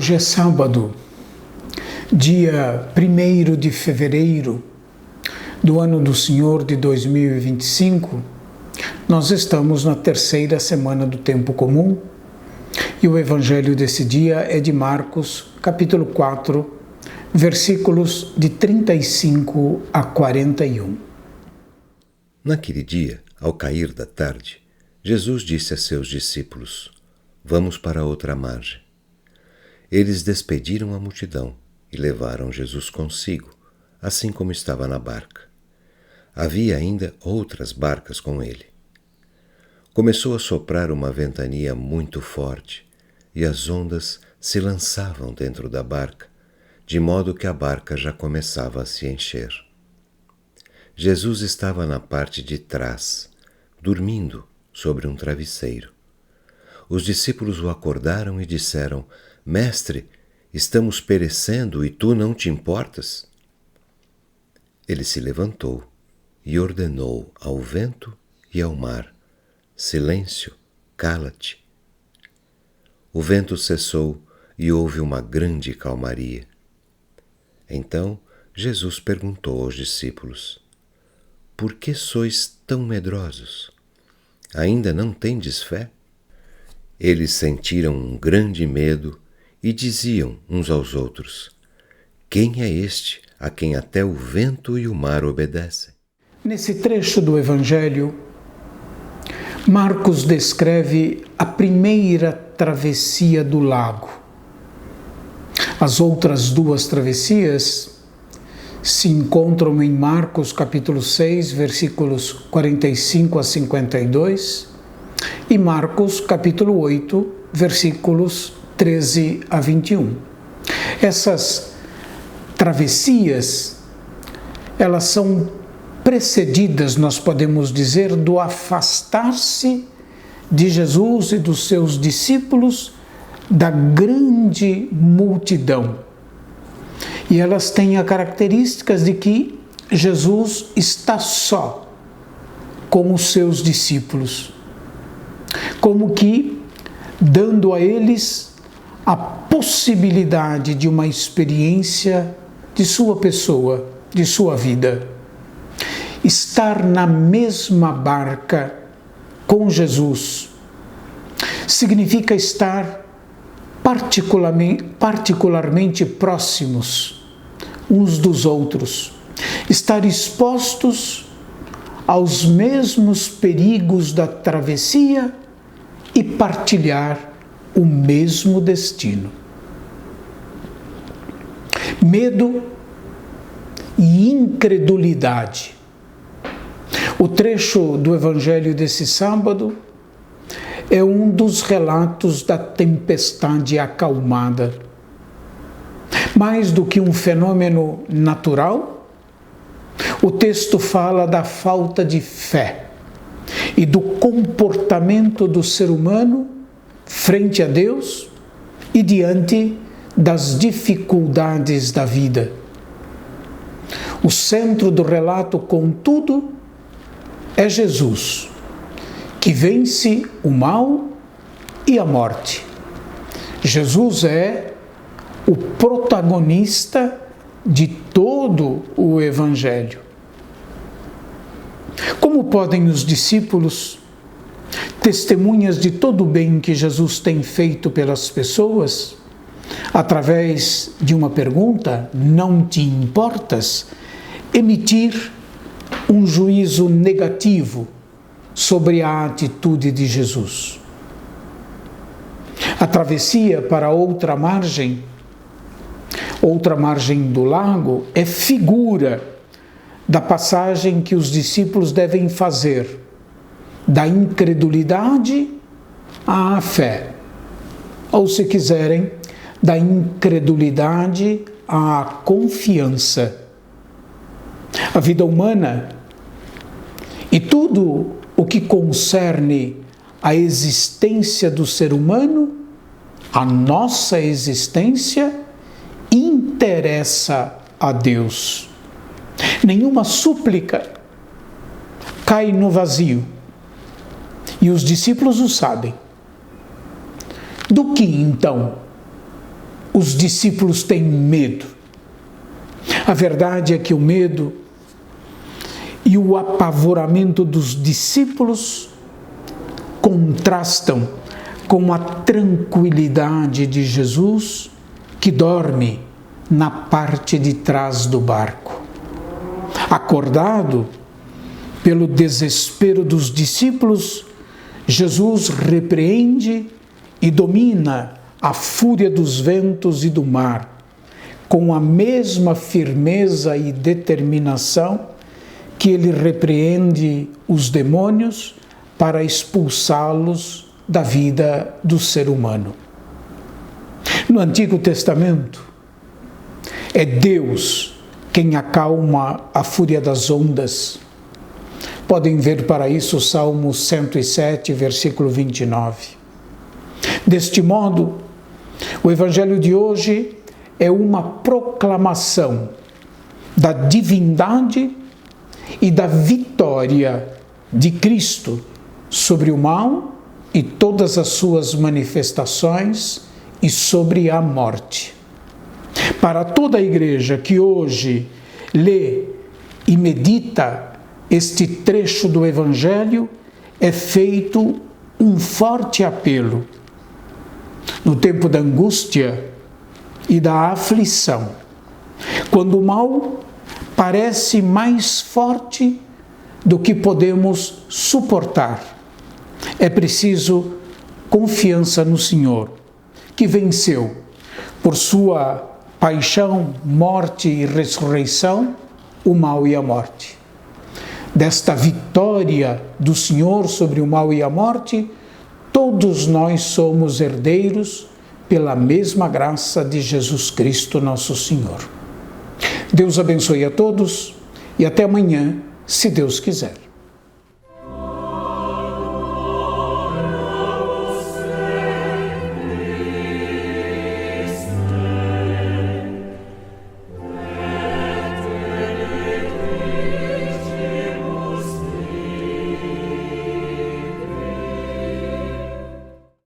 Hoje é sábado, dia 1º de fevereiro do ano do Senhor de 2025. Nós estamos na terceira semana do tempo comum e o evangelho desse dia é de Marcos, capítulo 4, versículos de 35 a 41. Naquele dia, ao cair da tarde, Jesus disse a seus discípulos: "Vamos para outra margem." Eles despediram a multidão e levaram Jesus consigo, assim como estava na barca. Havia ainda outras barcas com ele. Começou a soprar uma ventania muito forte e as ondas se lançavam dentro da barca, de modo que a barca já começava a se encher. Jesus estava na parte de trás, dormindo sobre um travesseiro. Os discípulos o acordaram e disseram: "Mestre, estamos perecendo e tu não te importas?" Ele se levantou e ordenou ao vento e ao mar: "Silêncio, cala-te." O vento cessou e houve uma grande calmaria. Então Jesus perguntou aos discípulos: "Por que sois tão medrosos? Ainda não tendes fé?" Eles sentiram um grande medo e diziam uns aos outros: "Quem é este a quem até o vento e o mar obedecem?" Nesse trecho do evangelho, Marcos descreve a primeira travessia do lago. As outras duas travessias se encontram em Marcos capítulo 6, versículos 45 a 52 e Marcos capítulo 8, versículos 13 a 21. Essas travessias, elas são precedidas, nós podemos dizer, do afastar-se de Jesus e dos seus discípulos da grande multidão. E elas têm as características de que Jesus está só com os seus discípulos, como que dando a eles a possibilidade de uma experiência de sua pessoa, de sua vida. Estar na mesma barca com Jesus significa estar particularmente próximos uns dos outros, estar expostos aos mesmos perigos da travessia e partilhar o mesmo destino. Medo e incredulidade. O trecho do evangelho desse sábado é um dos relatos da tempestade acalmada. Mais do que um fenômeno natural, o texto fala da falta de fé e do comportamento do ser humano frente a Deus e diante das dificuldades da vida. O centro do relato, contudo, é Jesus, que vence o mal e a morte. Jesus é o protagonista de todo o Evangelho. Como podem os discípulos, testemunhas de todo o bem que Jesus tem feito pelas pessoas, através de uma pergunta, "Não te importas?", emitir um juízo negativo sobre a atitude de Jesus? A travessia para outra margem do lago, é figura da passagem que os discípulos devem fazer da incredulidade à fé, ou, se quiserem, da incredulidade à confiança. A vida humana e tudo o que concerne a existência do ser humano, a nossa existência, interessa a Deus. Nenhuma súplica cai no vazio. E os discípulos o sabem. Do que, então, os discípulos têm medo. A verdade é que o medo e o apavoramento dos discípulos contrastam com a tranquilidade de Jesus, que dorme na parte de trás do barco. Acordado pelo desespero dos discípulos, Jesus repreende e domina a fúria dos ventos e do mar, com a mesma firmeza e determinação que ele repreende os demônios para expulsá-los da vida do ser humano. No Antigo Testamento, é Deus quem acalma a fúria das ondas. Podem ver para isso o Salmo 107, versículo 29. Deste modo, o Evangelho de hoje é uma proclamação da divindade e da vitória de Cristo sobre o mal e todas as suas manifestações e sobre a morte. Para toda a igreja que hoje lê e medita este trecho do Evangelho, é feito um forte apelo. No tempo da angústia e da aflição, quando o mal parece mais forte do que podemos suportar, é preciso confiança no Senhor, que venceu por sua paixão, morte e ressurreição o mal e a morte. Desta vitória do Senhor sobre o mal e a morte, todos nós somos herdeiros pela mesma graça de Jesus Cristo, nosso Senhor. Deus abençoe a todos e até amanhã, se Deus quiser.